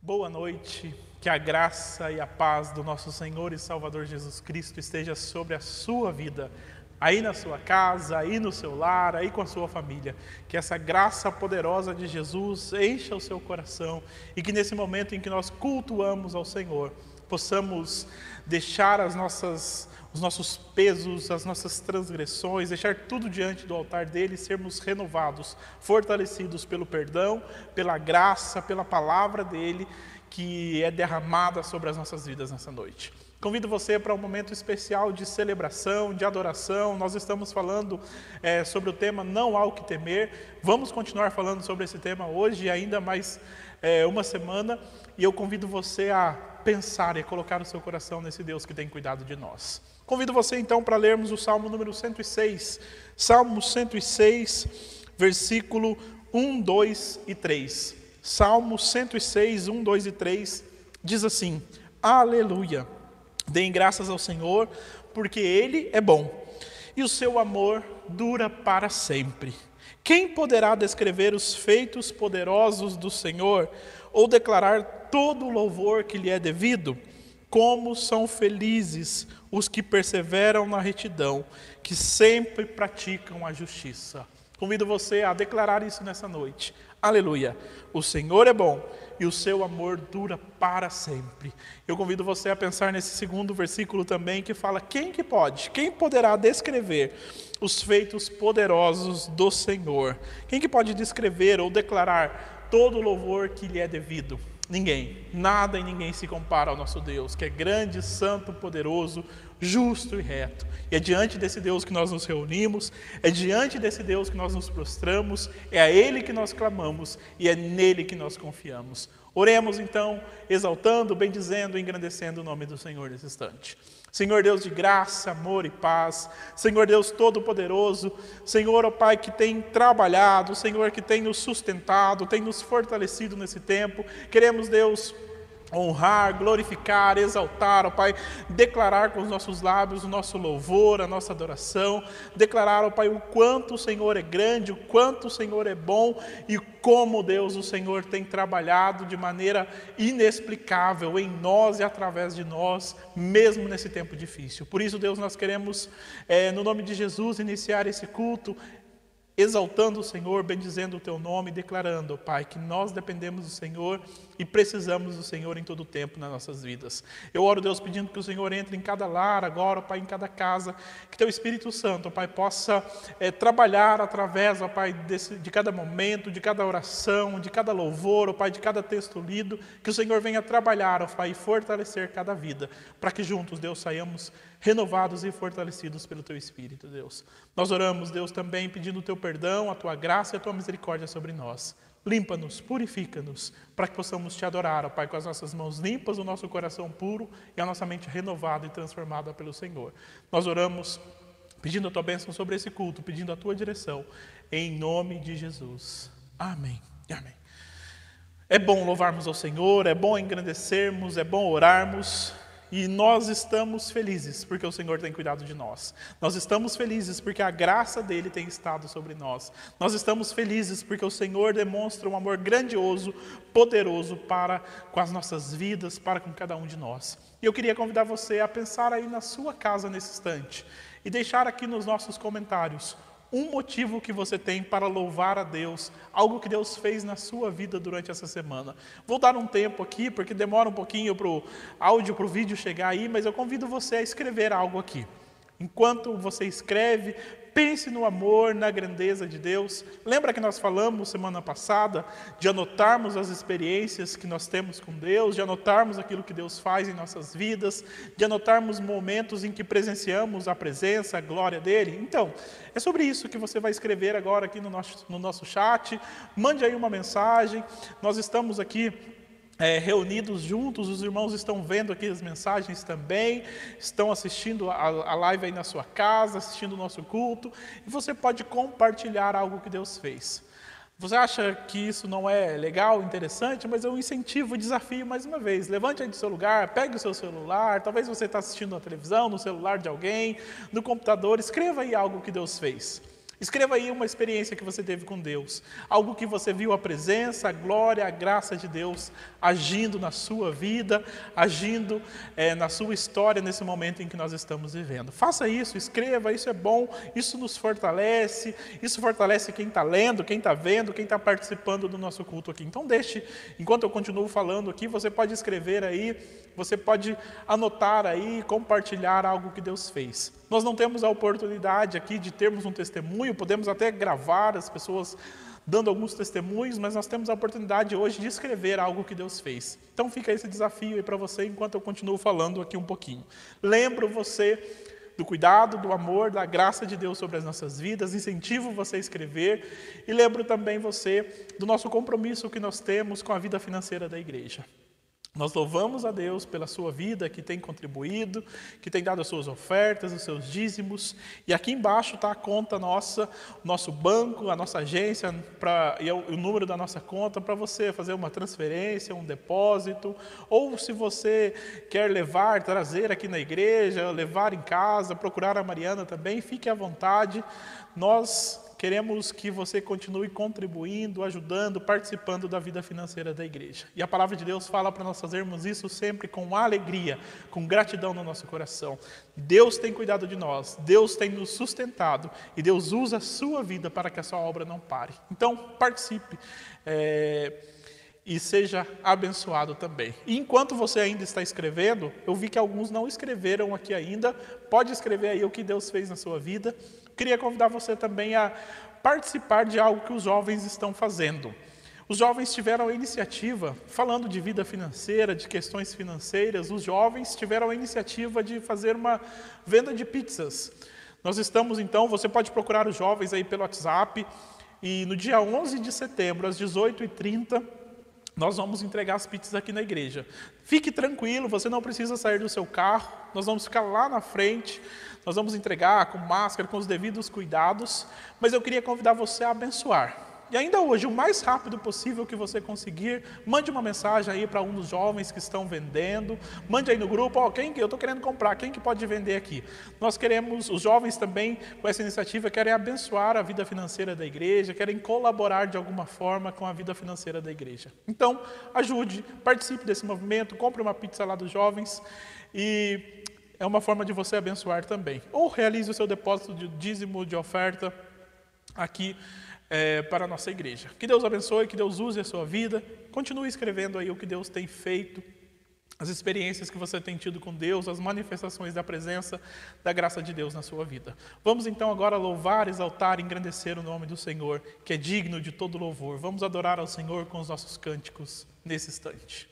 Boa noite, que a graça e a paz do nosso Senhor e Salvador Jesus Cristo esteja sobre a sua vida, aí na sua casa, aí no seu lar, aí com a sua família. Que essa graça poderosa de Jesus encha o seu coração e que nesse momento em que nós cultuamos ao Senhor, possamos deixar os nossos pesos, as nossas transgressões, deixar tudo diante do altar dele e sermos renovados, fortalecidos pelo perdão, pela graça, pela palavra dele, que é derramada sobre as nossas vidas nessa noite. Convido você para um momento especial de celebração, de adoração. Nós estamos falando sobre o tema Não Há o que Temer. Vamos continuar falando sobre esse tema hoje, ainda mais uma semana. E eu convido você a pensar e colocar o seu coração nesse Deus que tem cuidado de nós. Convido você então para lermos o Salmo número 106. Salmo 106, versículo 1, 2 e 3. Salmo 106, 1, 2 e 3 diz assim: Aleluia! Deem graças ao Senhor, porque Ele é bom, e o seu amor dura para sempre. Quem poderá descrever os feitos poderosos do Senhor, ou declarar todo o louvor que lhe é devido? Como são felizes os que perseveram na retidão, que sempre praticam a justiça. Convido você a declarar isso nessa noite. Aleluia! O Senhor é bom e o seu amor dura para sempre. Eu convido você a pensar nesse segundo versículo também, que fala: quem poderá descrever os feitos poderosos do Senhor? Quem que pode descrever ou declarar todo o louvor que lhe é devido? Ninguém, nada e ninguém se compara ao nosso Deus, que é grande, santo, poderoso, justo e reto. E é diante desse Deus que nós nos reunimos, é diante desse Deus que nós nos prostramos, é a Ele que nós clamamos e é nele que nós confiamos. Oremos então, exaltando, bendizendo e engrandecendo o nome do Senhor nesse instante. Senhor Deus de graça, amor e paz, Senhor Deus todo-poderoso, Senhor, ó Pai, que tem trabalhado, Senhor, que tem nos sustentado, tem nos fortalecido nesse tempo. Queremos, Deus, honrar, glorificar, exaltar, ó Pai, declarar com os nossos lábios o nosso louvor, a nossa adoração, declarar, ó Pai, o quanto o Senhor é grande, o quanto o Senhor é bom e como, Deus, o Senhor tem trabalhado de maneira inexplicável em nós e através de nós, mesmo nesse tempo difícil. Por isso, Deus, nós queremos, no nome de Jesus, iniciar esse culto, exaltando o Senhor, bendizendo o Teu nome, declarando, Pai, que nós dependemos do Senhor e precisamos do Senhor em todo o tempo nas nossas vidas. Eu oro, Deus, pedindo que o Senhor entre em cada lar agora, Pai, em cada casa, que Teu Espírito Santo, Pai, possa trabalhar através, Pai, de cada momento, de cada oração, de cada louvor, Pai, de cada texto lido, que o Senhor venha trabalhar, Pai, e fortalecer cada vida, para que juntos, Deus, saiamos renovados e fortalecidos pelo Teu Espírito, Deus. Nós oramos, Deus, também pedindo o Teu perdão, a Tua graça e a Tua misericórdia sobre nós. Limpa-nos, purifica-nos, para que possamos Te adorar, ó Pai, com as nossas mãos limpas, o nosso coração puro e a nossa mente renovada e transformada pelo Senhor. Nós oramos pedindo a Tua bênção sobre esse culto, pedindo a Tua direção, em nome de Jesus. Amém. Amém. É bom louvarmos ao Senhor, é bom engrandecermos, é bom orarmos. E nós estamos felizes porque o Senhor tem cuidado de nós. Nós estamos felizes porque a graça dele tem estado sobre nós. Nós estamos felizes porque o Senhor demonstra um amor grandioso, poderoso para com as nossas vidas, para com cada um de nós. E eu queria convidar você a pensar aí na sua casa nesse instante e deixar aqui nos nossos comentários um motivo que você tem para louvar a Deus, algo que Deus fez na sua vida durante essa semana. Vou dar um tempo aqui, porque demora um pouquinho para o áudio, para o vídeo chegar aí, mas eu convido você a escrever algo aqui. Enquanto você escreve, pense no amor, na grandeza de Deus. Lembra que nós falamos semana passada de anotarmos as experiências que nós temos com Deus, de anotarmos aquilo que Deus faz em nossas vidas, de anotarmos momentos em que presenciamos a presença, a glória dEle? Então, é sobre isso que você vai escrever agora aqui no nosso chat. Mande aí uma mensagem. Nós estamos aqui reunidos juntos, os irmãos estão vendo aqui as mensagens também, estão assistindo a live aí na sua casa, assistindo o nosso culto, e você pode compartilhar algo que Deus fez. Você acha que isso não é legal, interessante, mas eu incentivo, desafio mais uma vez. Levante aí do seu lugar, pegue o seu celular, talvez você está assistindo na televisão, no celular de alguém, no computador, escreva aí algo que Deus fez. Escreva aí uma experiência que você teve com Deus, algo que você viu a presença, a glória, a graça de Deus agindo na sua vida, agindo na sua história nesse momento em que nós estamos vivendo. Faça isso, escreva, isso é bom, isso nos fortalece, isso fortalece quem está lendo, quem está vendo, quem está participando do nosso culto aqui. Então deixe, enquanto eu continuo falando aqui, você pode escrever aí, você pode anotar aí, compartilhar algo que Deus fez. Nós não temos a oportunidade aqui de termos um testemunho, podemos até gravar as pessoas dando alguns testemunhos, mas nós temos a oportunidade hoje de escrever algo que Deus fez. Então fica esse desafio aí para você, enquanto eu continuo falando aqui um pouquinho. Lembro você do cuidado, do amor, da graça de Deus sobre as nossas vidas, incentivo você a escrever e lembro também você do nosso compromisso que nós temos com a vida financeira da igreja. Nós louvamos a Deus pela sua vida, que tem contribuído, que tem dado as suas ofertas, os seus dízimos. E aqui embaixo está a conta nossa, o nosso banco, a nossa agência, e o número da nossa conta, para você fazer uma transferência, um depósito. Ou se você quer levar, trazer aqui na igreja, levar em casa, procurar a Mariana também, fique à vontade. Nós queremos que você continue contribuindo, ajudando, participando da vida financeira da igreja. E a palavra de Deus fala para nós fazermos isso sempre com alegria, com gratidão no nosso coração. Deus tem cuidado de nós, Deus tem nos sustentado e Deus usa a sua vida para que a sua obra não pare. Então, participe e seja abençoado também. E enquanto você ainda está escrevendo, eu vi que alguns não escreveram aqui ainda, pode escrever aí o que Deus fez na sua vida. Queria convidar você também a participar de algo que os jovens estão fazendo. Os jovens tiveram a iniciativa, falando de vida financeira, de questões financeiras, os jovens tiveram a iniciativa de fazer uma venda de pizzas. Nós estamos então, você pode procurar os jovens aí pelo WhatsApp, e no dia 11 de setembro, às 18h30, nós vamos entregar as pizzas aqui na igreja. Fique tranquilo, você não precisa sair do seu carro, nós vamos ficar lá na frente, nós vamos entregar com máscara, com os devidos cuidados, mas eu queria convidar você a abençoar. E ainda hoje, o mais rápido possível que você conseguir, mande uma mensagem aí para um dos jovens que estão vendendo, mande aí no grupo, quem que eu estou querendo comprar, quem que pode vender aqui? Nós queremos, os jovens também, com essa iniciativa, querem abençoar a vida financeira da igreja, querem colaborar de alguma forma com a vida financeira da igreja. Então, ajude, participe desse movimento, compre uma pizza lá dos jovens e é uma forma de você abençoar também. Ou realize o seu depósito de dízimo, de oferta aqui para a nossa igreja. Que Deus abençoe, que Deus use a sua vida. Continue escrevendo aí o que Deus tem feito, as experiências que você tem tido com Deus, as manifestações da presença, da graça de Deus na sua vida. Vamos então agora louvar, exaltar e engrandecer o nome do Senhor, que é digno de todo louvor. Vamos adorar ao Senhor com os nossos cânticos nesse instante.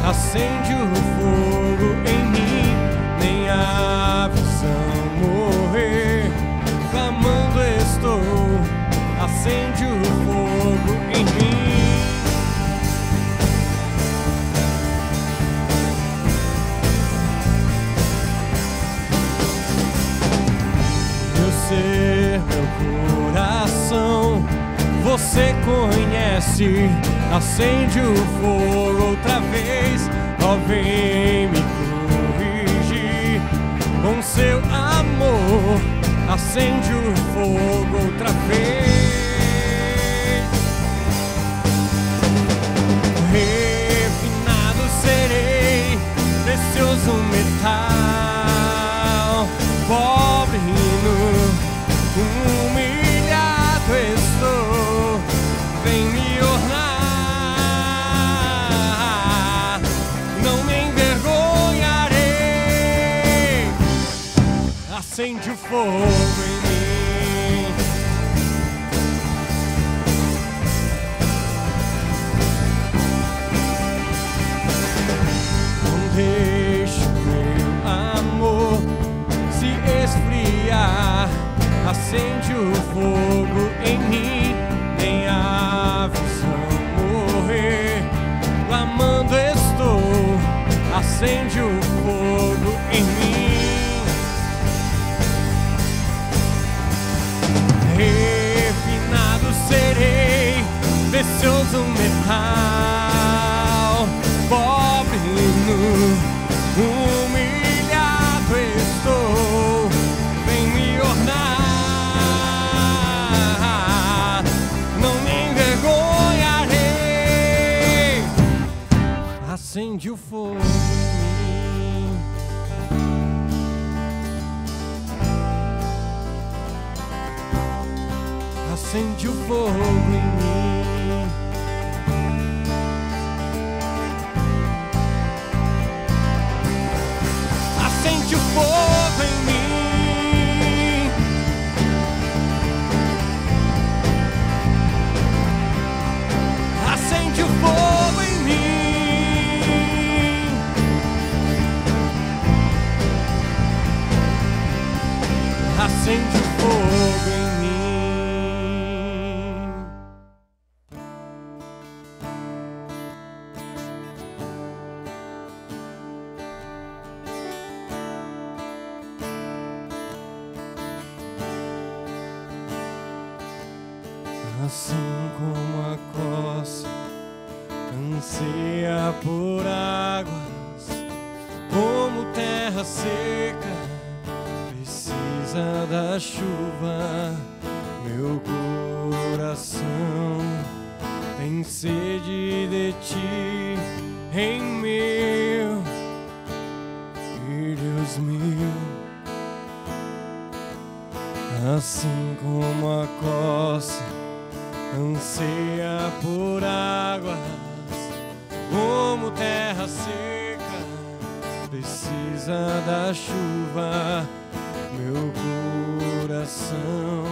Acende o fogo em mim, nem a visão morrer. Clamando estou, acende o fogo em mim. Meu ser, meu coração, você conhece. Acende o fogo outra vez, ó, vem me corrigir com seu amor. Acende o fogo outra vez. Refinado serei, precioso metal, pobre nu, humilhado estou. Vem me ornar, acende o fogo em mim. acende o fogo em mim, nem a visão morrer. Clamando estou, acende o fogo em mim. Refinado serei, precioso metal, pobre nu, humilhado estou, vem me ornar, não me envergonharei. Acende o fogo em mim. Acende o fogo em mim. Acende o fogo em mim. Acende o fogo em mim. Acende o fogo em mim. Assim como a costa anseia por águas, como terra seca precisa da chuva, meu coração tem sede de ti, em meu Deus meu. Assim como a costa anseia por águas, como terra seca precisa da chuva, meu coração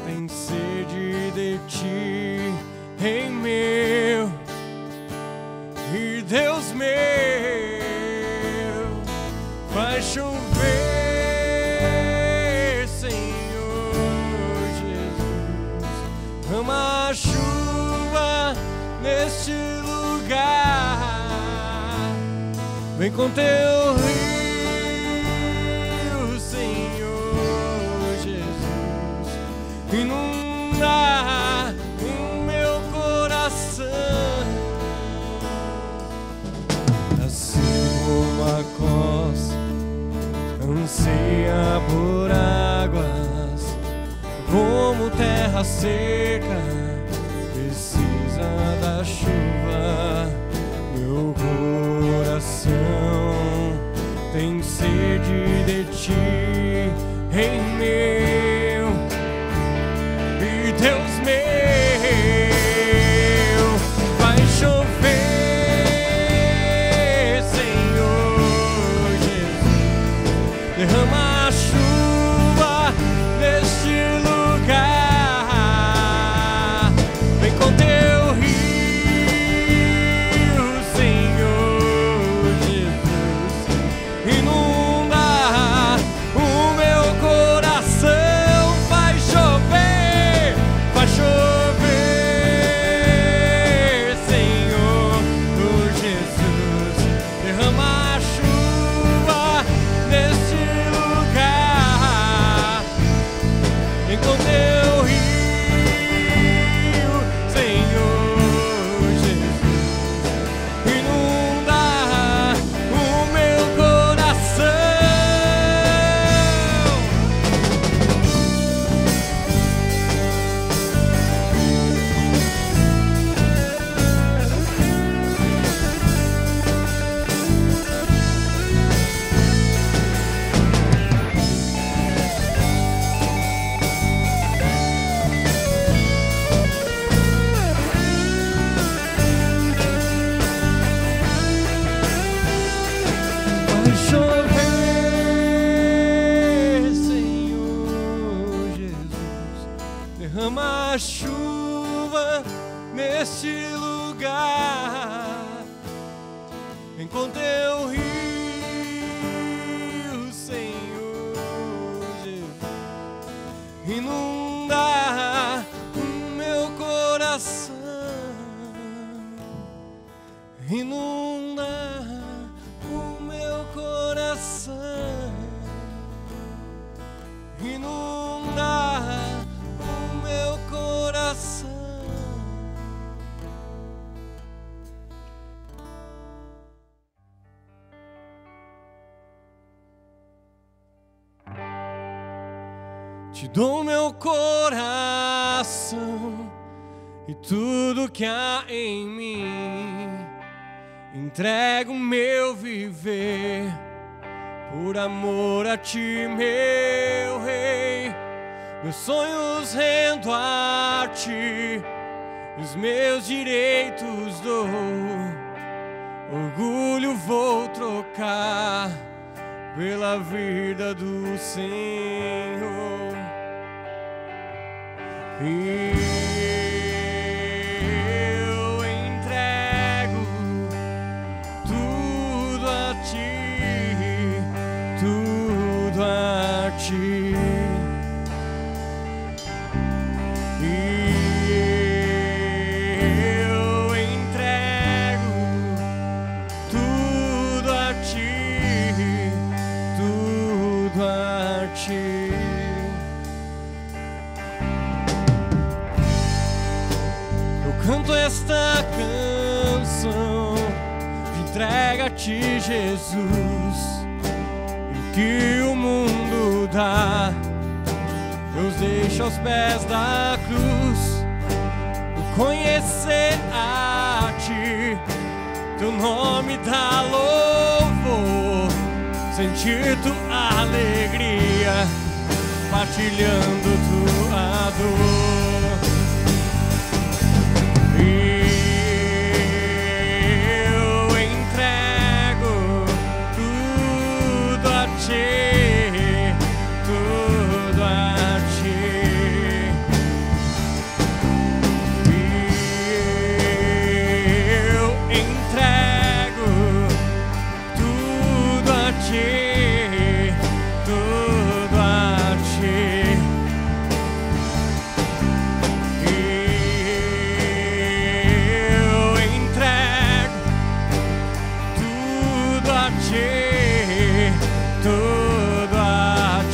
tem sede de ti, em meu e Deus meu. Vai chover, Senhor Jesus, derrama a chuva neste lugar, vem com teu rio, Senhor Jesus, inunda o meu coração. Assim como a costa anseia por águas, como terra seca precisa da chuva, meu coração tem sede de ti, em meu e Deus meu. Vai chover, Senhor Jesus, derrama a chuva neste lugar, vem com teu rio, Senhor Jesus, inunda o meu coração. Vai chover, Senhor Jesus, derrama a chuva neste lugar, vem com teu rio, Senhor Jesus, inunda o meu coração. Vai chover, Senhor Jesus, derrama a chuva neste lugar, vem com teu rio, Senhor Jesus, Te dou meu coração e tudo que há em mim. Entrego meu viver por amor a ti, meu Rei. Meus sonhos rendo a ti, os meus direitos dou. Orgulho vou trocar pela vida do Senhor. Eu entrego tudo a ti, tudo a ti. Eu entrego tudo a ti, tudo a ti. Canto esta canção de entrega a ti, Jesus, e o que o mundo dá, Deus deixa aos pés da cruz. O conhecer a ti, teu nome dá louvor, sentir tua alegria, partilhando tua dor. Tudo a ti. Eu entrego tudo a ti, tudo a ti. Eu entrego tudo a ti, tudo a ti.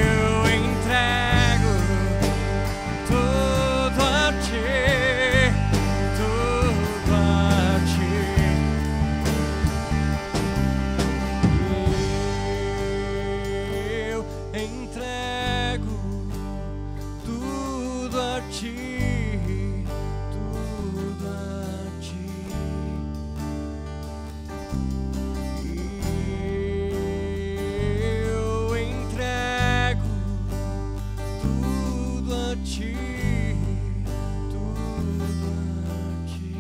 Eu entrego tudo a ti, tudo a ti. Eu entrego tudo a ti, tudo a ti. Eu entrego tudo a ti, tudo a ti.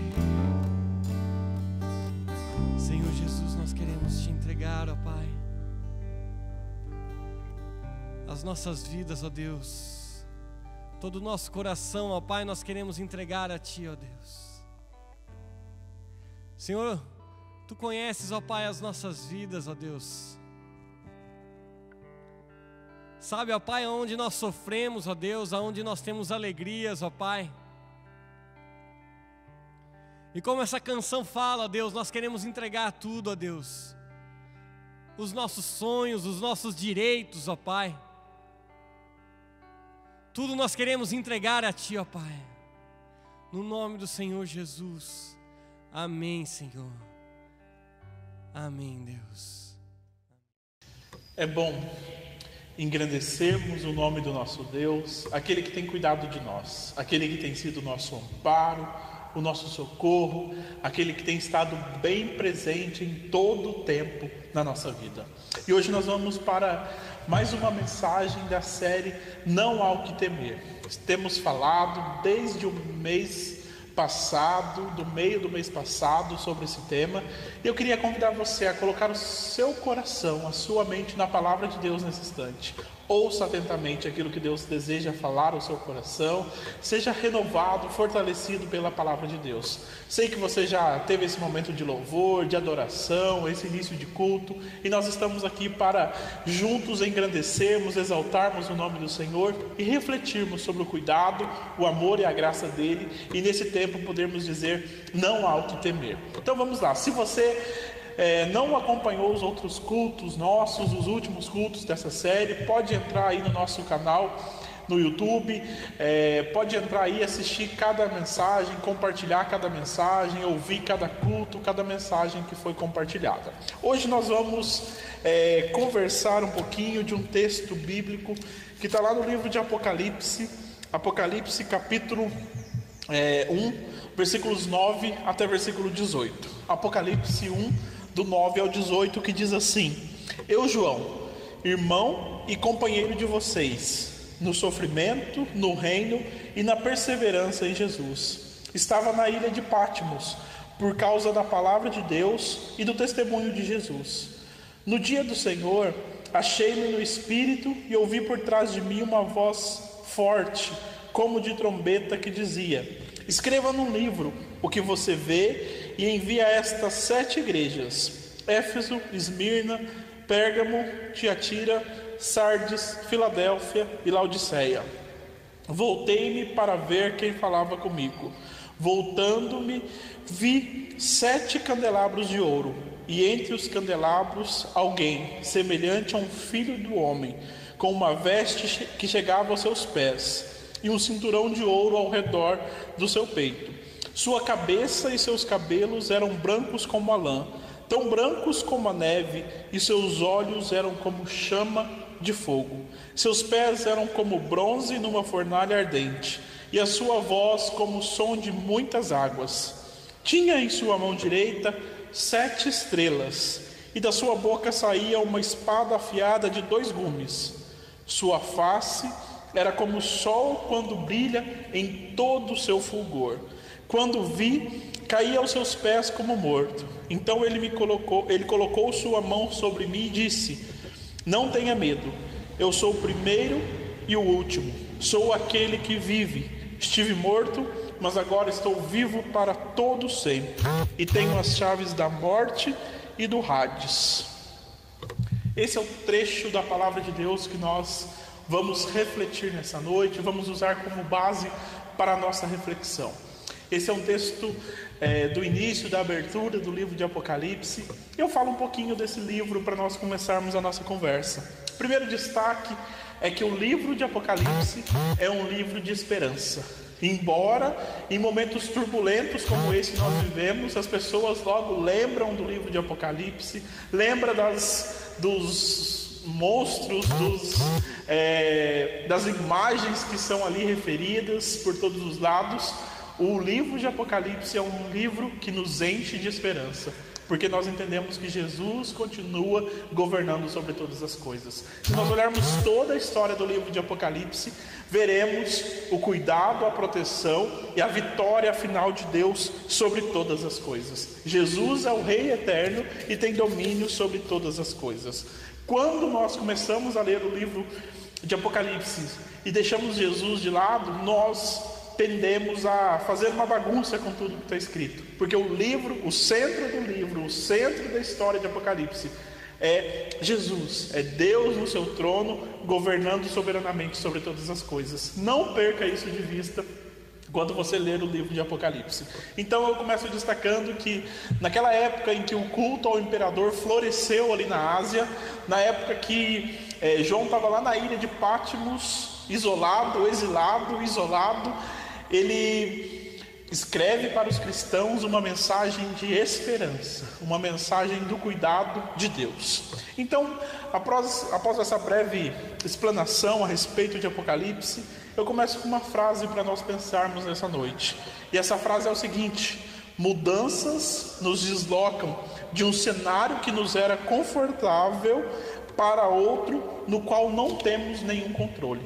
Senhor Jesus, nós queremos te entregar, ó Pai, as nossas vidas, ó Deus, todo o nosso coração, ó Pai, nós queremos entregar a ti, ó Deus. Senhor, tu conheces, ó Pai, as nossas vidas, ó Deus. Sabe, ó Pai, aonde nós sofremos, ó Deus, aonde nós temos alegrias, ó Pai. E como essa canção fala, ó Deus, nós queremos entregar tudo, ó Deus. Os nossos sonhos, os nossos direitos, ó Pai. Tudo nós queremos entregar a ti, ó Pai. No nome do Senhor Jesus. Amém, Senhor. Amém, Deus. É bom engrandecermos o nome do nosso Deus, aquele que tem cuidado de nós, aquele que tem sido o nosso amparo, o nosso socorro, aquele que tem estado bem presente em todo o tempo na nossa vida. E hoje nós vamos para mais uma mensagem da série Não Há o que Temer. Temos falado desde o mês passado, do meio do mês passado, sobre esse tema. E eu queria convidar você a colocar o seu coração, a sua mente na palavra de Deus nesse instante. Ouça atentamente aquilo que Deus deseja falar ao seu coração. Seja renovado, fortalecido pela palavra de Deus. Sei que você já teve esse momento de louvor, de adoração, esse início de culto. E nós estamos aqui para juntos engrandecermos, exaltarmos o nome do Senhor e refletirmos sobre o cuidado, o amor e a graça dele. E nesse tempo podermos dizer, não há o que temer. Então vamos lá. Se você não acompanhou os outros cultos nossos, os últimos cultos dessa série, pode entrar aí no nosso canal no YouTube, pode entrar aí, assistir cada mensagem, compartilhar cada mensagem, ouvir cada culto, cada mensagem que foi compartilhada. Hoje nós vamos conversar um pouquinho de um texto bíblico que está lá no livro de Apocalipse, capítulo 1, versículos 9 até versículo 18. Apocalipse 1, do 9 ao 18, que diz assim: Eu, João, irmão e companheiro de vocês, no sofrimento, no reino e na perseverança em Jesus, estava na ilha de Patmos, por causa da palavra de Deus e do testemunho de Jesus. No dia do Senhor, achei-me no Espírito e ouvi por trás de mim uma voz forte, como de trombeta, que dizia: Escreva num livro o que você vê e envie a estas 7 igrejas: Éfeso, Esmirna, Pérgamo, Tiatira, Sardes, Filadélfia e Laodiceia. Voltei-me para ver quem falava comigo. Voltando-me, vi 7 candelabros de ouro, e entre os candelabros alguém, semelhante a um filho do homem, com uma veste que chegava aos seus pés, e um cinturão de ouro ao redor do seu peito. Sua cabeça e seus cabelos eram brancos como a lã, tão brancos como a neve, e seus olhos eram como chama de fogo. Seus pés eram como bronze numa fornalha ardente, e a sua voz como o som de muitas águas. Tinha em sua mão direita 7 estrelas, e da sua boca saía uma espada afiada de 2 gumes. Sua face era como o sol quando brilha em todo o seu fulgor. Quando vi, caí aos seus pés como morto. Então ele colocou sua mão sobre mim e disse: Não tenha medo, eu sou o primeiro e o último, sou aquele que vive. Estive morto, mas agora estou vivo para todo sempre, e tenho as chaves da morte e do Hades. Esse é o trecho da palavra de Deus que nós vamos refletir nessa noite, vamos usar como base para a nossa reflexão. Esse é um texto do início, da abertura do livro de Apocalipse. Eu falo um pouquinho desse livro para nós começarmos a nossa conversa. O primeiro destaque é que o livro de Apocalipse é um livro de esperança. Embora em momentos turbulentos como esse que nós vivemos, as pessoas logo lembram do livro de Apocalipse, lembram dos monstros, das imagens que são ali referidas por todos os lados. O livro de Apocalipse é um livro que nos enche de esperança, porque nós entendemos que Jesus continua governando sobre todas as coisas. Se nós olharmos toda a história do livro de Apocalipse, veremos o cuidado, a proteção e a vitória final de Deus sobre todas as coisas. Jesus é o Rei eterno e tem domínio sobre todas as coisas. Quando nós começamos a ler o livro de Apocalipse e deixamos Jesus de lado, nós tendemos a fazer uma bagunça com tudo que está escrito, porque o centro do livro, o centro da história de Apocalipse é Jesus, é Deus no seu trono, governando soberanamente sobre todas as coisas. Não perca isso de vista quando você ler o livro de Apocalipse. Então eu começo destacando que naquela época em que o culto ao imperador floresceu ali na Ásia, na época que João estava lá na ilha de Patmos, isolado, ele escreve para os cristãos uma mensagem de esperança, uma mensagem do cuidado de Deus. Então, após essa breve explanação a respeito de Apocalipse, eu começo com uma frase para nós pensarmos nessa noite. E essa frase é o seguinte: mudanças nos deslocam de um cenário que nos era confortável para outro no qual não temos nenhum controle.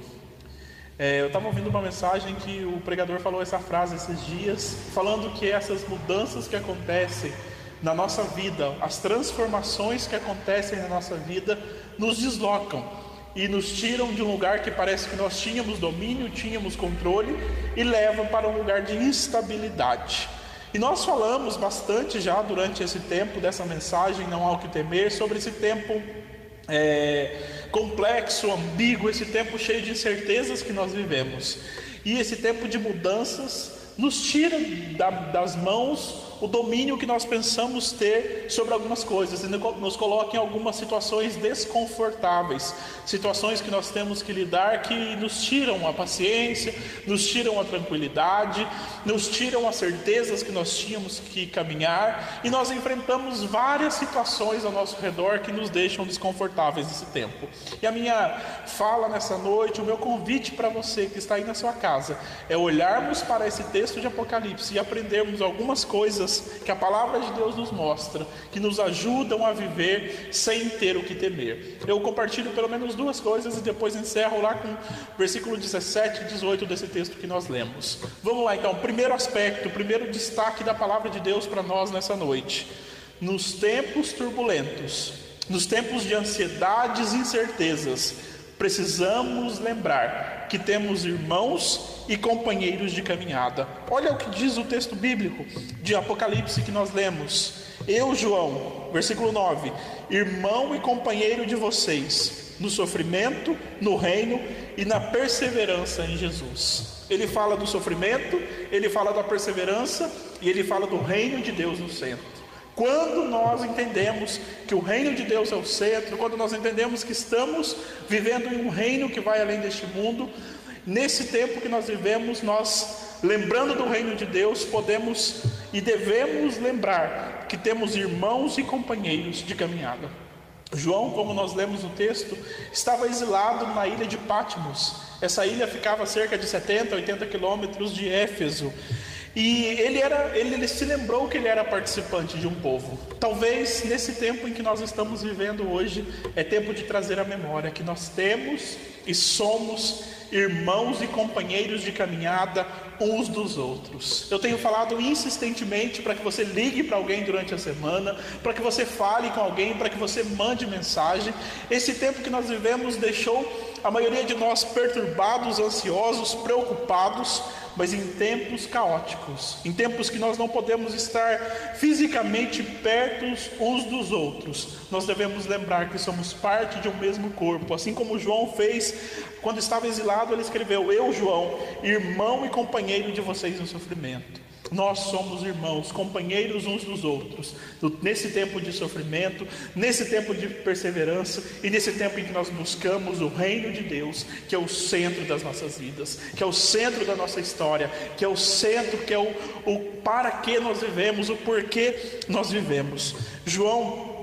Eu estava ouvindo uma mensagem que o pregador falou essa frase esses dias, falando que essas mudanças que acontecem na nossa vida, as transformações que acontecem na nossa vida, nos deslocam e nos tiram de um lugar que parece que nós tínhamos domínio, tínhamos controle, e levam para um lugar de instabilidade. E nós falamos bastante já durante esse tempo dessa mensagem, Não Há o que Temer, sobre esse tempo complexo, ambíguo, esse tempo cheio de incertezas que nós vivemos. E esse tempo de mudanças nos tira das mãos o domínio que nós pensamos ter sobre algumas coisas e nos coloca em algumas situações desconfortáveis, situações que nós temos que lidar, que nos tiram a paciência, nos tiram a tranquilidade, nos tiram as certezas que nós tínhamos que caminhar, e nós enfrentamos várias situações ao nosso redor que nos deixam desconfortáveis nesse tempo. E a minha fala nessa noite, o meu convite para você que está aí na sua casa, é olharmos para esse texto de Apocalipse e aprendermos algumas coisas que a palavra de Deus nos mostra, que nos ajudam a viver sem ter o que temer. Eu compartilho pelo menos duas coisas e depois encerro lá com o versículo 17 e 18 desse texto que nós lemos. Vamos lá então, primeiro aspecto, primeiro destaque da palavra de Deus para nós nessa noite. Nos tempos turbulentos, nos tempos de ansiedades e incertezas, precisamos lembrar que temos irmãos e companheiros de caminhada. Olha o que diz o texto bíblico de Apocalipse que nós lemos. Eu, João, versículo 9, irmão e companheiro de vocês, no sofrimento, no reino e na perseverança em Jesus. Ele fala do sofrimento, ele fala da perseverança e ele fala do reino de Deus no centro. Quando nós entendemos que o reino de Deus é o centro, quando nós entendemos que estamos vivendo em um reino que vai além deste mundo, nesse tempo que nós vivemos, nós, lembrando do reino de Deus, podemos e devemos lembrar que temos irmãos e companheiros de caminhada. João, como nós lemos no texto, estava exilado na ilha de Patmos. Essa ilha ficava a cerca de 70, 80 quilômetros de Éfeso. E ele se lembrou que ele era participante de um povo. Talvez nesse tempo em que nós estamos vivendo hoje, é tempo de trazer à memória que nós temos e somos irmãos e companheiros de caminhada uns dos outros. Eu tenho falado insistentemente para que você ligue para alguém durante a semana, para que você fale com alguém, para que você mande mensagem. Esse tempo que nós vivemos deixou a maioria de nós perturbados, ansiosos, preocupados, mas em tempos caóticos, em tempos que nós não podemos estar fisicamente perto uns dos outros, nós devemos lembrar que somos parte de um mesmo corpo. Assim como João fez quando estava exilado, ele escreveu: eu, João, irmão e companheiro de vocês no sofrimento. Nós somos irmãos, companheiros uns dos outros, nesse tempo de sofrimento, nesse tempo de perseverança e nesse tempo em que nós buscamos o reino de Deus, que é o centro das nossas vidas, que é o centro da nossa história, que é o centro, que é o para que nós vivemos, o porquê nós vivemos. João,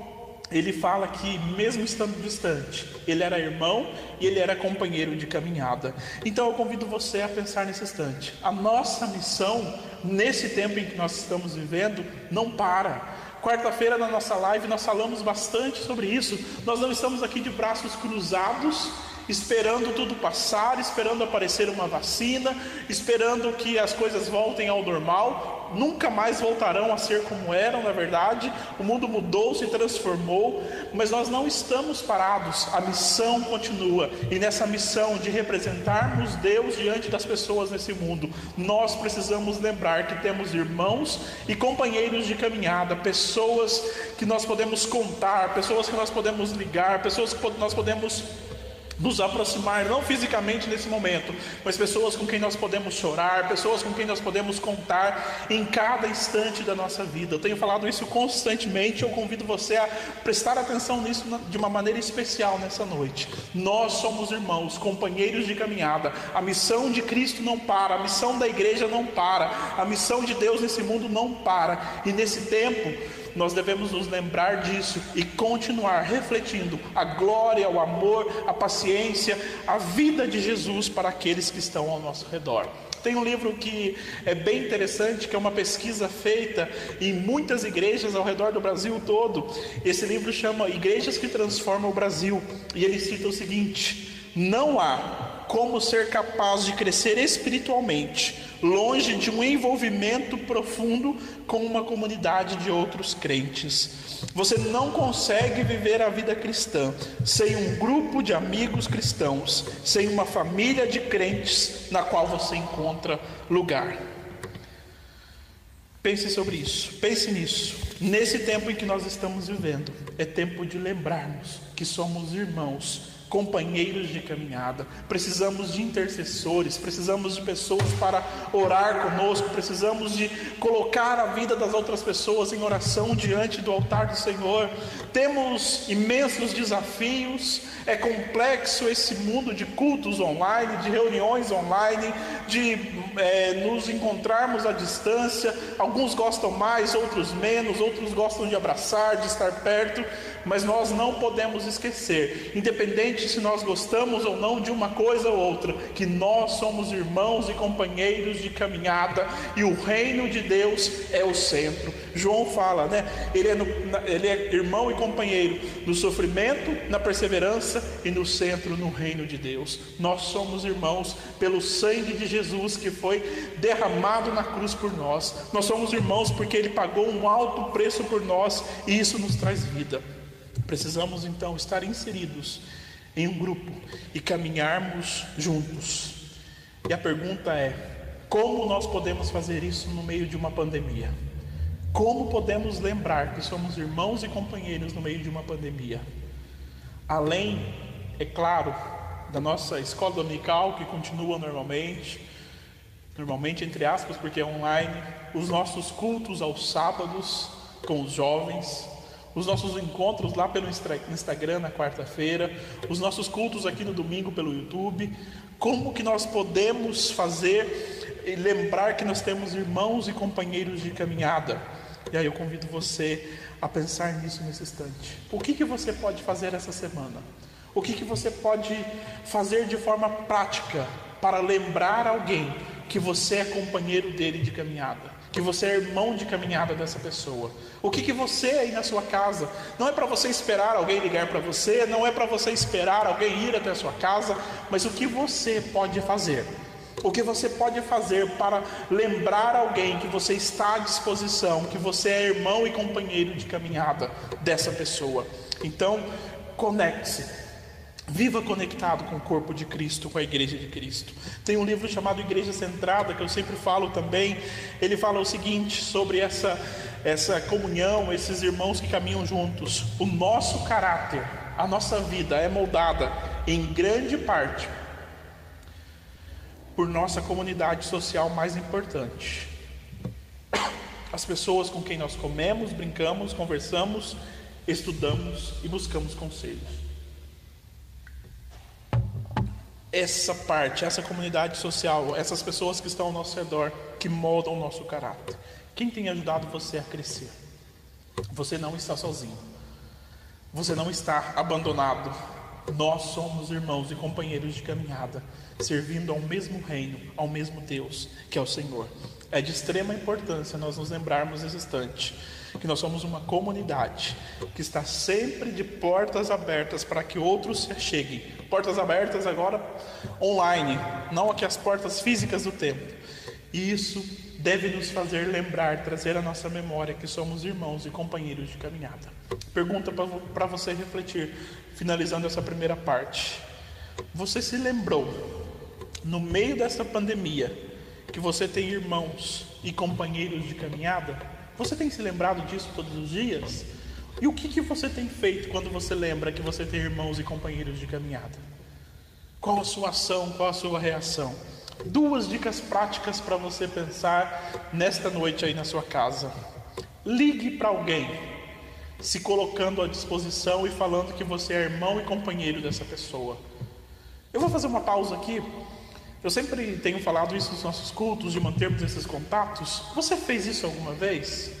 ele fala que mesmo estando distante, ele era irmão e ele era companheiro de caminhada. Então eu convido você a pensar nesse instante. A nossa missão, nesse tempo em que nós estamos vivendo, não para. Quarta-feira na nossa live nós falamos bastante sobre isso. Nós não estamos aqui de braços cruzados, esperando tudo passar, esperando aparecer uma vacina, esperando que as coisas voltem ao normal. Nunca mais voltarão a ser como eram, na verdade. O mundo mudou, se transformou, mas nós não estamos parados. A missão continua, e nessa missão de representarmos Deus diante das pessoas nesse mundo, nós precisamos lembrar que temos irmãos e companheiros de caminhada, pessoas que nós podemos contar, pessoas que nós podemos ligar, pessoas que nós podemos nos aproximar, não fisicamente nesse momento, mas pessoas com quem nós podemos chorar, pessoas com quem nós podemos contar em cada instante da nossa vida. Eu tenho falado isso constantemente, eu convido você a prestar atenção nisso de uma maneira especial nessa noite. Nós somos irmãos, companheiros de caminhada. A missão de Cristo não para, a missão da igreja não para, a missão de Deus nesse mundo não para, e nesse tempo nós devemos nos lembrar disso e continuar refletindo a glória, o amor, a paciência, a vida de Jesus para aqueles que estão ao nosso redor. Tem um livro que é bem interessante, que é uma pesquisa feita em muitas igrejas ao redor do Brasil todo. Esse livro chama Igrejas que Transformam o Brasil, e ele cita o seguinte: não há como ser capaz de crescer espiritualmente longe de um envolvimento profundo com uma comunidade de outros crentes. Você não consegue viver a vida cristã sem um grupo de amigos cristãos, sem uma família de crentes na qual você encontra lugar. Pense sobre isso, pense nisso. Nesse tempo em que nós estamos vivendo, é tempo de lembrarmos que somos irmãos, companheiros de caminhada, precisamos de intercessores, precisamos de pessoas para orar conosco, precisamos de colocar a vida das outras pessoas em oração diante do altar do Senhor. Temos imensos desafios, é complexo esse mundo de cultos online, de reuniões online, de nos encontrarmos à distância. Alguns gostam mais, outros menos, outros gostam de abraçar, de estar perto, mas nós não podemos esquecer, independente se nós gostamos ou não de uma coisa ou outra, que nós somos irmãos e companheiros de caminhada, e o reino de Deus é o centro. João fala, né? Ele é irmão e companheiro no sofrimento, na perseverança e no centro, no reino de Deus. Nós somos irmãos pelo sangue de Jesus que foi derramado na cruz por nós. Nós somos irmãos porque Ele pagou um alto preço por nós, e isso nos traz vida. Precisamos então estar inseridos em um grupo e caminharmos juntos. E a pergunta é: como nós podemos fazer isso no meio de uma pandemia? Como podemos lembrar que somos irmãos e companheiros no meio de uma pandemia? Além, é claro, da nossa escola dominical, que continua normalmente entre aspas, porque é online, os nossos cultos aos sábados com os jovens, os nossos encontros lá pelo Instagram na quarta-feira, os nossos cultos aqui no domingo pelo YouTube. Como que nós podemos fazer e lembrar que nós temos irmãos e companheiros de caminhada? E aí eu convido você a pensar nisso nesse instante. O que você pode fazer essa semana? O que você pode fazer de forma prática para lembrar alguém que você é companheiro dele de caminhada, que você é irmão de caminhada dessa pessoa? O que você aí na sua casa, não é para você esperar alguém ligar para você, não é para você esperar alguém ir até a sua casa, mas o que você pode fazer? O que você pode fazer para lembrar alguém que você está à disposição, que você é irmão e companheiro de caminhada dessa pessoa? Então, conecte-se. Viva conectado com o corpo de Cristo, com a igreja de Cristo. Tem um livro chamado Igreja Centrada, que eu sempre falo também. Ele fala o seguinte sobre essa comunhão, esses irmãos que caminham juntos. O nosso caráter, a nossa vida é moldada em grande parte por nossa comunidade social mais importante. As pessoas com quem nós comemos, brincamos, conversamos, estudamos e buscamos conselhos. Essa parte, essa comunidade social, essas pessoas que estão ao nosso redor, que moldam o nosso caráter. Quem tem ajudado você a crescer? Você não está sozinho. Você não está abandonado. Nós somos irmãos e companheiros de caminhada, servindo ao mesmo reino, ao mesmo Deus, que é o Senhor. É de extrema importância nós nos lembrarmos nesse instante que nós somos uma comunidade que está sempre de portas abertas para que outros se acheguem. Portas abertas agora online, não aqui as portas físicas do templo. E isso deve nos fazer lembrar, trazer à nossa memória que somos irmãos e companheiros de caminhada. Pergunta para você refletir, finalizando essa primeira parte. Você se lembrou, no meio dessa pandemia, que você tem irmãos e companheiros de caminhada? Você tem se lembrado disso todos os dias? E o que você tem feito quando você lembra que você tem irmãos e companheiros de caminhada? Qual a sua ação, qual a sua reação? 2 dicas práticas para você pensar nesta noite aí na sua casa. Ligue para alguém, se colocando à disposição e falando que você é irmão e companheiro dessa pessoa. Eu vou fazer uma pausa aqui. Eu sempre tenho falado isso nos nossos cultos, de mantermos esses contatos. Você fez isso alguma vez?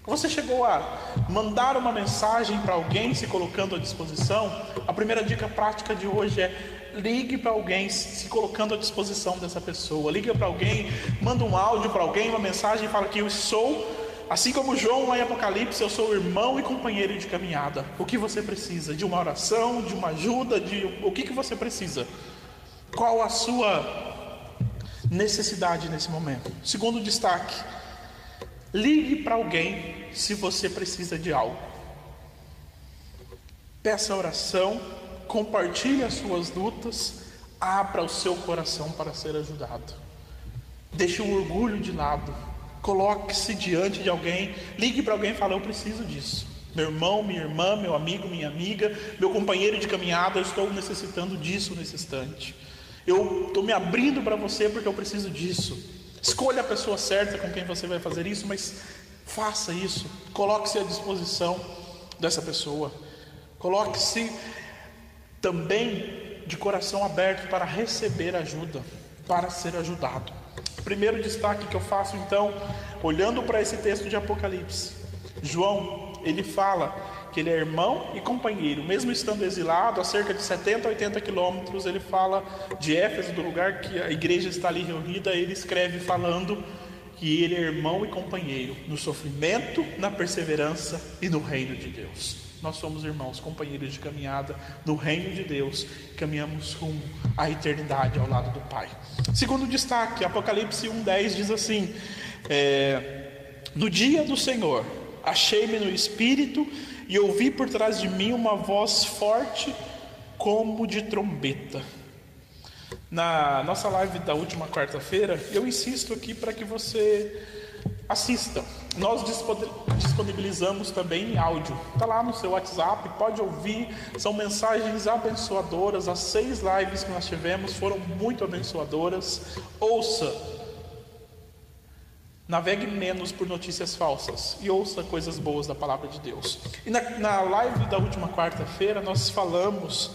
Você chegou a mandar uma mensagem para alguém se colocando à disposição? A primeira dica prática de hoje é: ligue para alguém se colocando à disposição dessa pessoa. Liga para alguém, manda um áudio para alguém, uma mensagem, e fala que eu sou, assim como João lá em Apocalipse, eu sou irmão e companheiro de caminhada. O que você precisa? De uma oração, de uma ajuda, o que você precisa? Qual a sua necessidade nesse momento? Segundo destaque: ligue para alguém se você precisa de algo. Peça oração, compartilhe as suas lutas, abra o seu coração para ser ajudado. Deixe o orgulho de lado, coloque-se diante de alguém, ligue para alguém e fale: eu preciso disso. Meu irmão, minha irmã, meu amigo, minha amiga, meu companheiro de caminhada, eu estou necessitando disso nesse instante. Eu estou me abrindo para você porque eu preciso disso. Escolha a pessoa certa com quem você vai fazer isso, mas faça isso. Coloque-se à disposição dessa pessoa. Coloque-se também de coração aberto para receber ajuda, para ser ajudado. O primeiro destaque que eu faço, então, olhando para esse texto de Apocalipse, João, ele fala que ele é irmão e companheiro, mesmo estando exilado a cerca de 70, 80 quilômetros, ele fala de Éfeso, do lugar que a igreja está ali reunida, ele escreve falando que ele é irmão e companheiro, no sofrimento, na perseverança e no reino de Deus. Nós somos irmãos, companheiros de caminhada no reino de Deus, caminhamos rumo à eternidade ao lado do Pai. Segundo destaque, Apocalipse 1:10 diz assim, no dia do Senhor, achei-me no Espírito e ouvi por trás de mim uma voz forte como de trombeta. Na nossa live da última quarta-feira, eu insisto aqui para que você assista. Nós disponibilizamos também em áudio. Está lá no seu WhatsApp, pode ouvir. São mensagens abençoadoras. As 6 lives que nós tivemos foram muito abençoadoras. Ouça. Navegue menos por notícias falsas e ouça coisas boas da palavra de Deus. E na live da última quarta-feira nós falamos,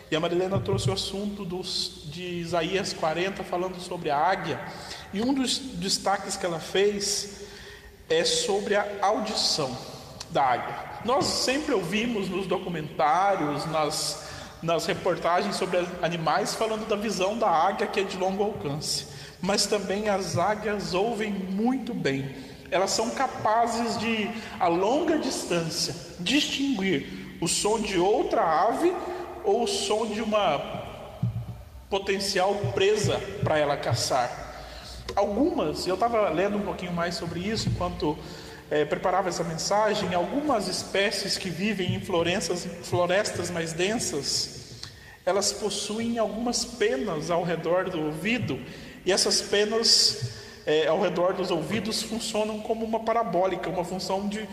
e a Marilena trouxe o assunto de Isaías 40, falando sobre a águia. E um dos destaques que ela fez é sobre a audição da águia. Nós sempre ouvimos nos documentários, nas reportagens sobre animais, falando da visão da águia que é de longo alcance. Mas também as águias ouvem muito bem. Elas são capazes de, a longa distância, distinguir o som de outra ave ou o som de uma potencial presa para ela caçar. Algumas, eu estava lendo um pouquinho mais sobre isso enquanto preparava essa mensagem. Algumas espécies que vivem em florestas mais densas, elas possuem algumas penas ao redor do ouvido, e essas penas ao redor dos ouvidos funcionam como uma parabólica, uma função de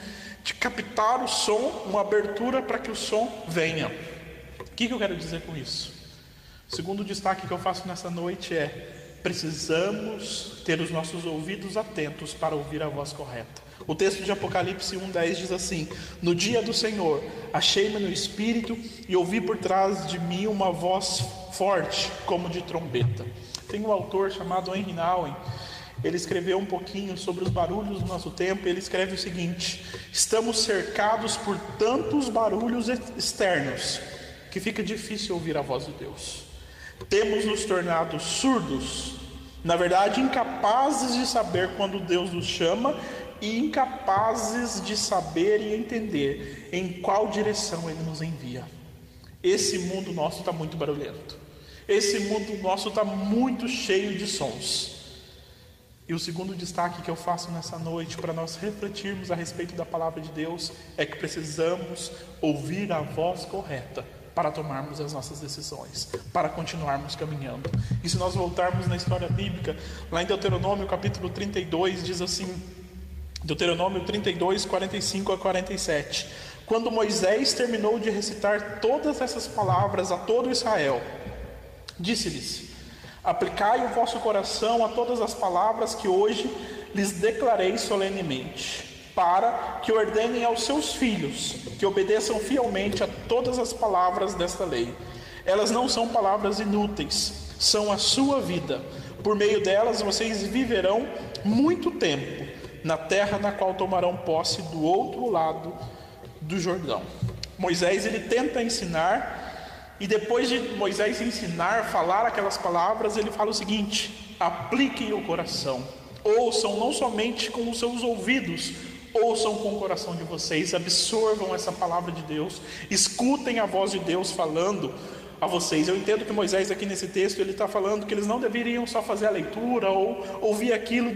captar o som, uma abertura para que o som venha. O que eu quero dizer com isso? O segundo destaque que eu faço nessa noite é: precisamos ter os nossos ouvidos atentos para ouvir a voz correta. O texto de Apocalipse 1:10 diz assim: no dia do Senhor, achei-me no Espírito e ouvi por trás de mim uma voz forte como de trombeta. Tem um autor chamado Henry Nouwen. Ele escreveu um pouquinho sobre os barulhos do nosso tempo. Ele escreve o seguinte: estamos cercados por tantos barulhos externos que fica difícil ouvir a voz de Deus. Temos nos tornado surdos, na verdade incapazes de saber quando Deus nos chama e incapazes de saber e entender em qual direção Ele nos envia. Esse mundo nosso está muito barulhento. Esse mundo nosso está muito cheio de sons. E o segundo destaque que eu faço nessa noite, para nós refletirmos a respeito da palavra de Deus, é que precisamos ouvir a voz correta para tomarmos as nossas decisões, para continuarmos caminhando. E se nós voltarmos na história bíblica, lá em Deuteronômio capítulo 32, diz assim, Deuteronômio 32, 45 a 47: quando Moisés terminou de recitar todas essas palavras a todo Israel, disse-lhes: aplicai o vosso coração a todas as palavras que hoje lhes declarei solenemente, para que ordenem aos seus filhos que obedeçam fielmente a todas as palavras desta lei. Elas não são palavras inúteis, são a sua vida. Por meio delas vocês viverão muito tempo na terra na qual tomarão posse do outro lado do Jordão. Moisés, ele tenta ensinar, e depois de Moisés ensinar, falar aquelas palavras, ele fala o seguinte: apliquem o coração, ouçam não somente com os seus ouvidos, ouçam com o coração de vocês, absorvam essa palavra de Deus, escutem a voz de Deus falando a vocês. Eu entendo que Moisés aqui nesse texto, ele está falando que eles não deveriam só fazer a leitura ou ouvir aquilo,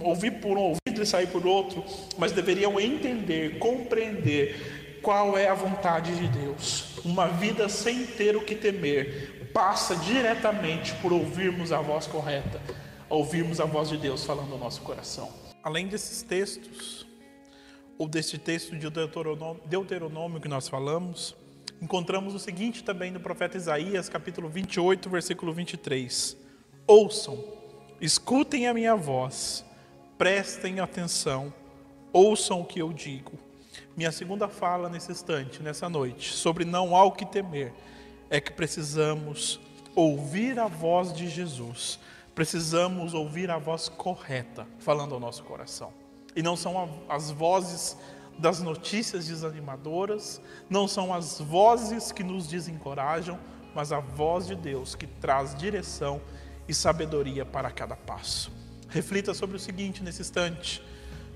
ouvir por um ouvido e sair por outro, mas deveriam entender, compreender qual é a vontade de Deus. Uma vida sem ter o que temer passa diretamente por ouvirmos a voz correta, ouvirmos a voz de Deus falando no nosso coração. Além desses textos, ou deste texto de Deuteronômio que nós falamos, encontramos o seguinte também no profeta Isaías, capítulo 28, versículo 23. Ouçam, escutem a minha voz, prestem atenção, ouçam o que eu digo. Minha segunda fala nesse instante, nessa noite, sobre não há o que temer, é que precisamos ouvir a voz de Jesus. Precisamos ouvir a voz correta, falando ao nosso coração. E não são as vozes das notícias desanimadoras, não são as vozes que nos desencorajam, mas a voz de Deus que traz direção e sabedoria para cada passo. Reflita sobre o seguinte nesse instante.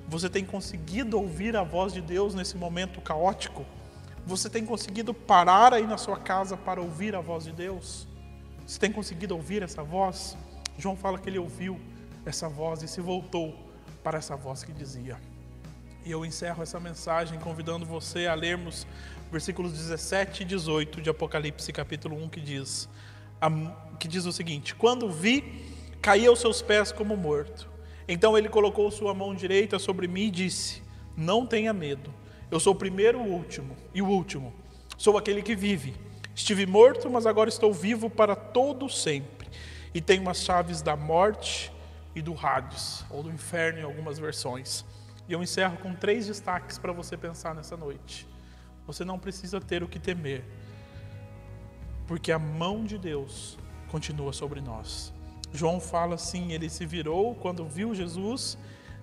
Você tem conseguido ouvir a voz de Deus nesse momento caótico? Você tem conseguido parar aí na sua casa para ouvir a voz de Deus? Você tem conseguido ouvir essa voz? João fala que ele ouviu essa voz e se voltou para essa voz que dizia. E eu encerro essa mensagem convidando você a lermos versículos 17 e 18 de Apocalipse capítulo 1, que diz o seguinte: quando vi, caí aos seus pés como morto. Então ele colocou sua mão direita sobre mim e disse: não tenha medo, eu sou o primeiro e o último, sou aquele que vive. Estive morto, mas agora estou vivo para todo sempre, e tenho as chaves da morte e do Hades, ou do inferno em algumas versões. E eu encerro com 3 destaques para você pensar nessa noite. Você não precisa ter o que temer, porque a mão de Deus continua sobre nós. João fala assim, ele se virou quando viu Jesus,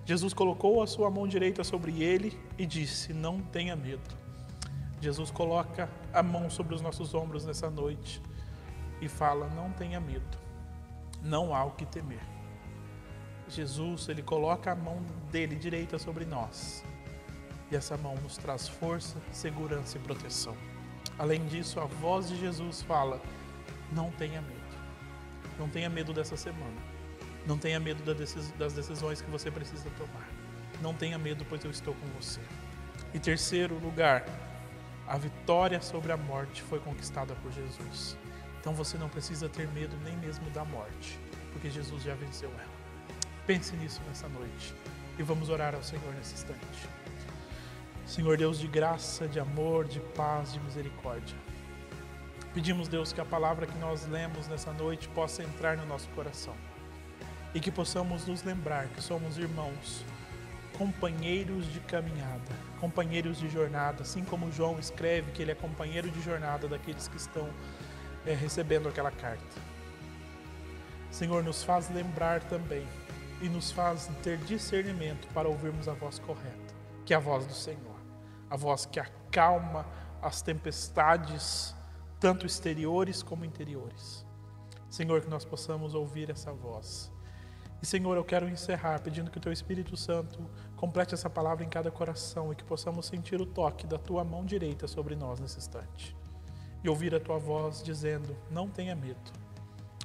Jesus colocou a sua mão direita sobre ele e disse: não tenha medo. Jesus coloca a mão sobre os nossos ombros nessa noite e fala: não tenha medo, não há o que temer. Jesus, ele coloca a mão dele direita sobre nós e essa mão nos traz força, segurança e proteção. Além disso, a voz de Jesus fala: não tenha medo. Não tenha medo dessa semana. Não tenha medo das decisões que você precisa tomar. Não tenha medo, pois eu estou com você. E terceiro lugar, a vitória sobre a morte foi conquistada por Jesus. Então você não precisa ter medo nem mesmo da morte, porque Jesus já venceu ela. Pense nisso nessa noite e vamos orar ao Senhor nesse instante. Senhor Deus de graça, de amor, de paz, de misericórdia, pedimos, Deus, que a palavra que nós lemos nessa noite possa entrar no nosso coração e que possamos nos lembrar que somos irmãos, companheiros de caminhada, companheiros de jornada, assim como João escreve que ele é companheiro de jornada daqueles que estão recebendo aquela carta. Senhor, nos faz lembrar também e nos faz ter discernimento para ouvirmos a voz correta, que é a voz do Senhor, a voz que acalma as tempestades, tanto exteriores como interiores. Senhor, que nós possamos ouvir essa voz. E Senhor, eu quero encerrar pedindo que o Teu Espírito Santo complete essa palavra em cada coração e que possamos sentir o toque da Tua mão direita sobre nós nesse instante. E ouvir a Tua voz dizendo: não tenha medo,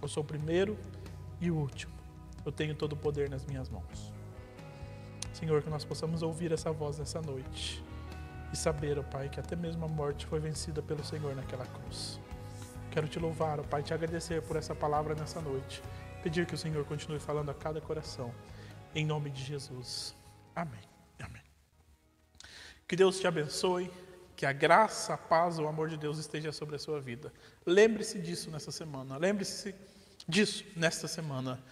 eu sou o primeiro e o último, eu tenho todo o poder nas minhas mãos. Senhor, que nós possamos ouvir essa voz nessa noite e saber, ó Pai, que até mesmo a morte foi vencida pelo Senhor naquela cruz. Quero Te louvar, ó Pai, Te agradecer por essa palavra nessa noite. Pedir que o Senhor continue falando a cada coração. Em nome de Jesus. Amém. Amém. Que Deus te abençoe. Que a graça, a paz, o amor de Deus esteja sobre a sua vida. Lembre-se disso nessa semana. Lembre-se disso nesta semana.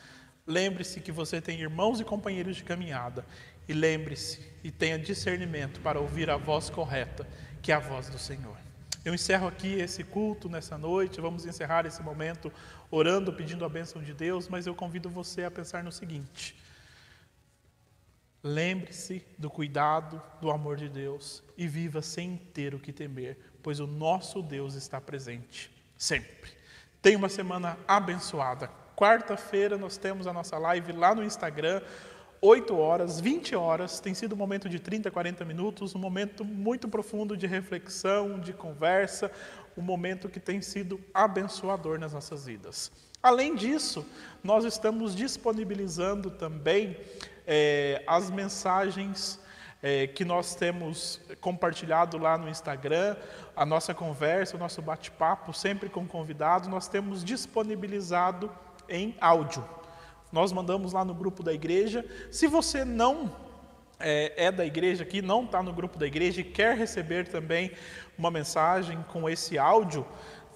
Lembre-se que você tem irmãos e companheiros de caminhada. E lembre-se e tenha discernimento para ouvir a voz correta, que é a voz do Senhor. Eu encerro aqui esse culto nessa noite. Vamos encerrar esse momento orando, pedindo a bênção de Deus. Mas eu convido você a pensar no seguinte: lembre-se do cuidado, do amor de Deus e viva sem ter o que temer, pois o nosso Deus está presente sempre. Tenha uma semana abençoada. Quarta-feira nós temos a nossa live lá no Instagram, 8 horas, 20 horas, tem sido um momento de 30, 40 minutos, um momento muito profundo de reflexão, de conversa, um momento que tem sido abençoador nas nossas vidas. Além disso, nós estamos disponibilizando também as mensagens que nós temos compartilhado lá no Instagram, a nossa conversa, o nosso bate-papo, sempre com convidados, nós temos disponibilizado em áudio. Nós mandamos lá no grupo da igreja. Se você não é da igreja aqui, não está no grupo da igreja e quer receber também uma mensagem com esse áudio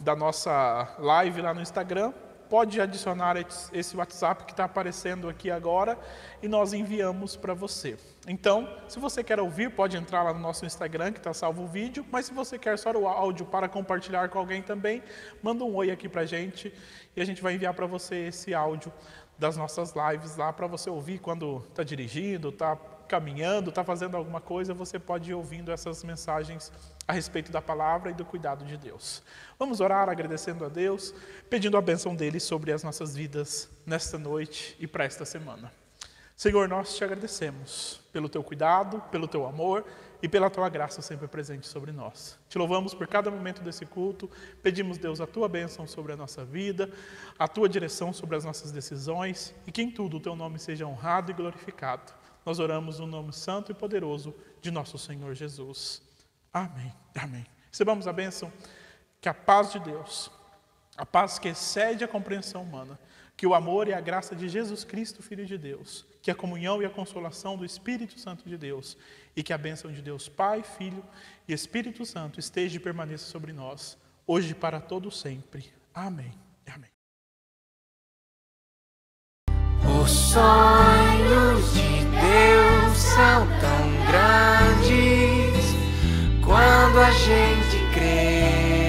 da nossa live lá no Instagram, pode adicionar esse WhatsApp que está aparecendo aqui agora e nós enviamos para você. Então, se você quer ouvir, pode entrar lá no nosso Instagram que está salvo o vídeo, mas se você quer só o áudio para compartilhar com alguém também, manda um oi aqui para a gente e a gente vai enviar para você esse áudio das nossas lives lá para você ouvir quando está dirigindo, está caminhando, está fazendo alguma coisa, você pode ir ouvindo essas mensagens a respeito da palavra e do cuidado de Deus. Vamos orar agradecendo a Deus, pedindo a bênção dele sobre as nossas vidas nesta noite e para esta semana. Senhor, nós te agradecemos pelo teu cuidado, pelo teu amor e pela tua graça sempre presente sobre nós. Te louvamos por cada momento desse culto, pedimos, Deus, a tua bênção sobre a nossa vida, a tua direção sobre as nossas decisões e que em tudo o teu nome seja honrado e glorificado. Nós oramos no nome santo e poderoso de nosso Senhor Jesus. Amém. Amém. Recebamos a bênção, que a paz de Deus, a paz que excede a compreensão humana, que o amor e a graça de Jesus Cristo, Filho de Deus, que a comunhão e a consolação do Espírito Santo de Deus e que a bênção de Deus Pai, Filho e Espírito Santo esteja e permaneça sobre nós, hoje e para todo sempre. Amém. Amém. Os sonhos de Deus são tão grandes quando a gente crê.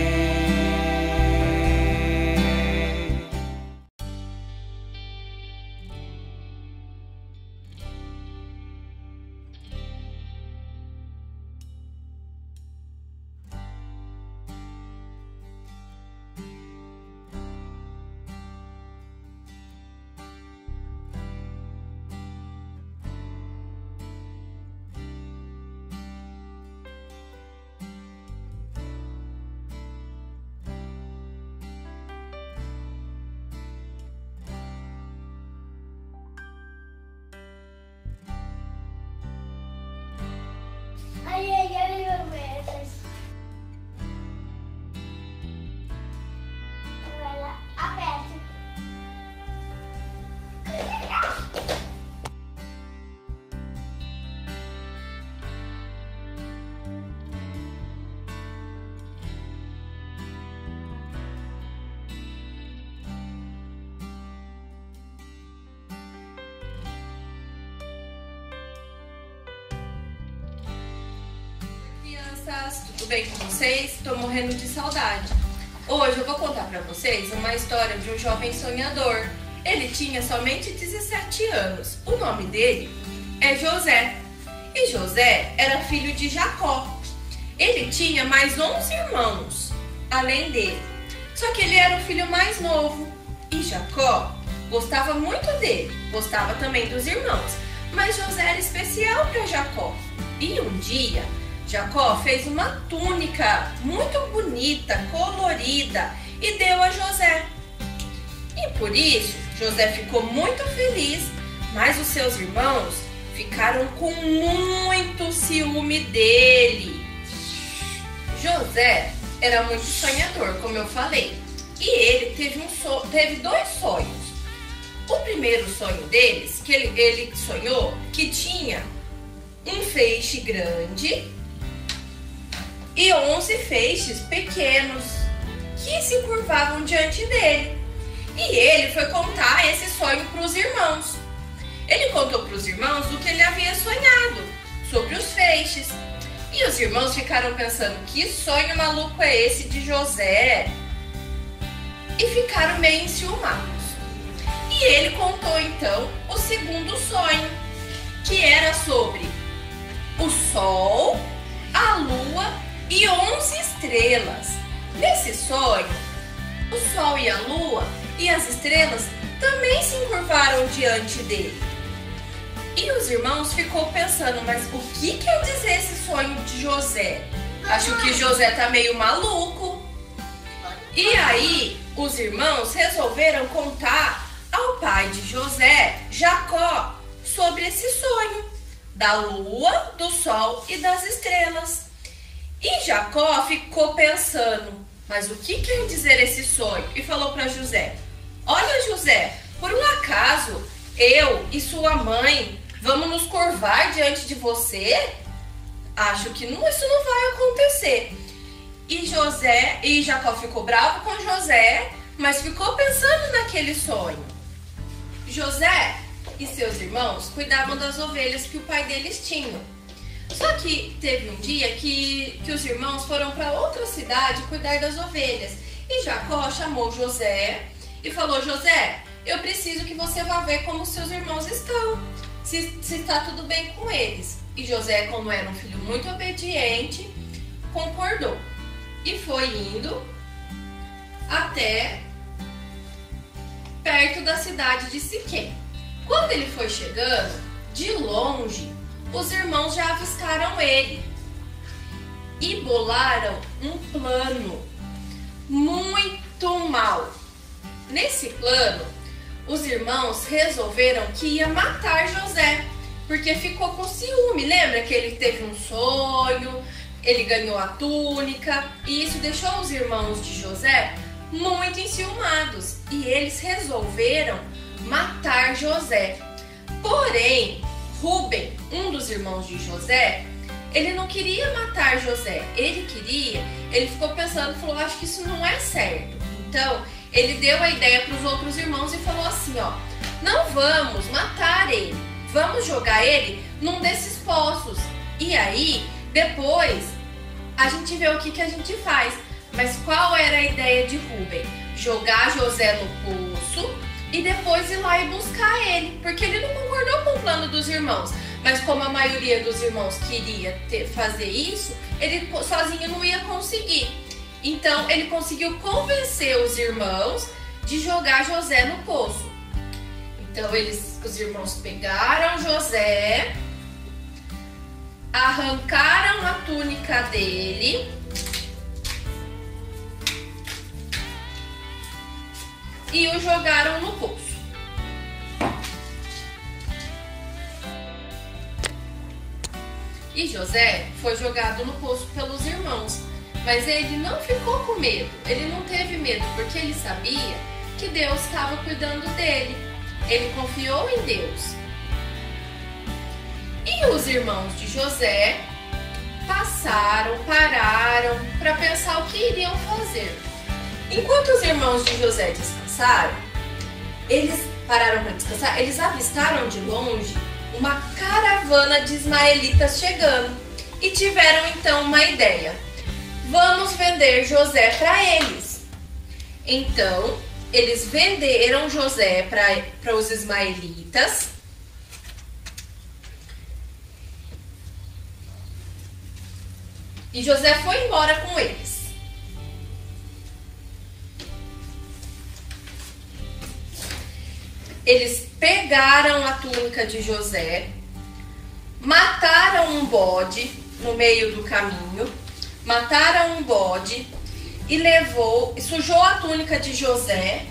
Tudo bem com vocês? Estou morrendo de saudade. Hoje eu vou contar para vocês uma história de um jovem sonhador. Ele tinha somente 17 anos. O nome dele é José. E José era filho de Jacó. Ele tinha mais 11 irmãos, além dele. Só que ele era o filho mais novo. E Jacó gostava muito dele, gostava também dos irmãos. Mas José era especial para Jacó. E um dia, Jacó fez uma túnica muito bonita, colorida, e deu a José. E por isso, José ficou muito feliz, mas os seus irmãos ficaram com muito ciúme dele. José era muito sonhador, como eu falei, e ele teve 2 sonhos. O primeiro sonho deles, que ele sonhou que tinha um feixe grande e 11 feixes pequenos que se curvavam diante dele. E ele foi contar esse sonho para os irmãos. Ele contou para os irmãos o que ele havia sonhado sobre os feixes. E os irmãos ficaram pensando, que sonho maluco é esse de José? E ficaram meio enciumados. E ele contou então o segundo sonho, que era sobre o sol, a lua e 11 estrelas. Nesse sonho, o sol e a lua e as estrelas também se encurvaram diante dele. E os irmãos ficou pensando, mas o que quer dizer esse sonho de José? Acho que José tá meio maluco. E aí, os irmãos resolveram contar ao pai de José, Jacó, sobre esse sonho da lua, do sol e das estrelas. E Jacó ficou pensando, mas o que quer dizer esse sonho? E falou para José, olha José, por um acaso eu e sua mãe Vamos nos curvar diante de você? Acho que isso não vai acontecer. E Jacó ficou bravo com José, mas ficou pensando naquele sonho. José e seus irmãos cuidavam das ovelhas que o pai deles tinha. Só que teve um dia que os irmãos foram para outra cidade cuidar das ovelhas. E Jacó chamou José e falou: José, eu preciso que você vá ver como seus irmãos estão, se está tudo bem com eles. E José, como era um filho muito obediente, concordou. E foi indo até perto da cidade de Siquém. Quando ele foi chegando, de longe, os irmãos já avistaram ele e bolaram um plano muito mau. Nesse plano, os irmãos resolveram que ia matar José, porque ficou com ciúme. Lembra que ele teve um sonho, ele ganhou a túnica, e isso deixou os irmãos de José muito enciumados, e eles resolveram matar José. Porém, Rúben, um dos irmãos de José, ele não queria matar José. Ele ficou pensando, falou: acho que isso não é certo. Então, ele deu a ideia para os outros irmãos e falou assim: ó, não vamos matar ele, vamos jogar ele num desses poços. E aí, depois, a gente vê o que a gente faz. Mas qual era a ideia de Rúben? Jogar José no poço e depois ir lá e buscar ele, porque ele não concordou com o plano dos irmãos. Mas como a maioria dos irmãos queria fazer isso, ele sozinho não ia conseguir. Então ele conseguiu convencer os irmãos de jogar José no poço. Então os irmãos pegaram José, arrancaram a túnica dele e o jogaram no poço. E José foi jogado no poço pelos irmãos, mas ele não ficou com medo, ele não teve medo, porque ele sabia que Deus estava cuidando dele, ele confiou em Deus. E os irmãos de José pararam para pensar o que iriam fazer. Enquanto os irmãos de José descansaram, eles avistaram de longe uma caravana de ismaelitas chegando e tiveram então uma ideia: vamos vender José para eles. Então, eles venderam José para os ismaelitas. E José foi embora com eles. Eles pegaram a túnica de José, mataram um bode no meio do caminho, e sujou a túnica de José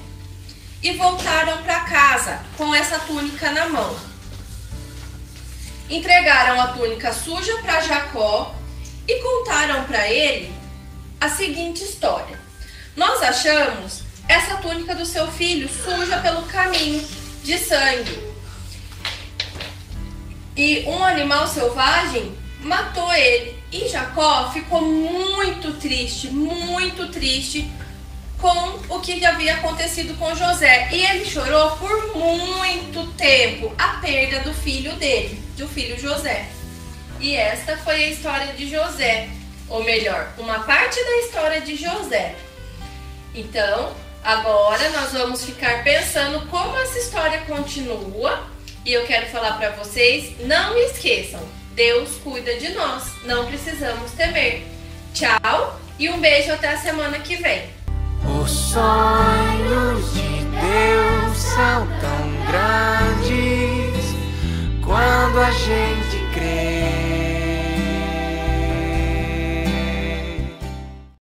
e voltaram para casa com essa túnica na mão. Entregaram a túnica suja para Jacó e contaram para ele a seguinte história: nós achamos essa túnica do seu filho suja pelo caminho de sangue, e um animal selvagem matou ele. E Jacó ficou muito triste com o que havia acontecido com José, e ele chorou por muito tempo a perda do filho dele, do filho José. E esta foi a história de José, ou melhor, uma parte da história de José. Então, agora nós vamos ficar pensando como essa história continua, e eu quero falar para vocês: não esqueçam, Deus cuida de nós, não precisamos temer. Tchau e um beijo até a semana que vem. Os sonhos de Deus são tão grandes quando a gente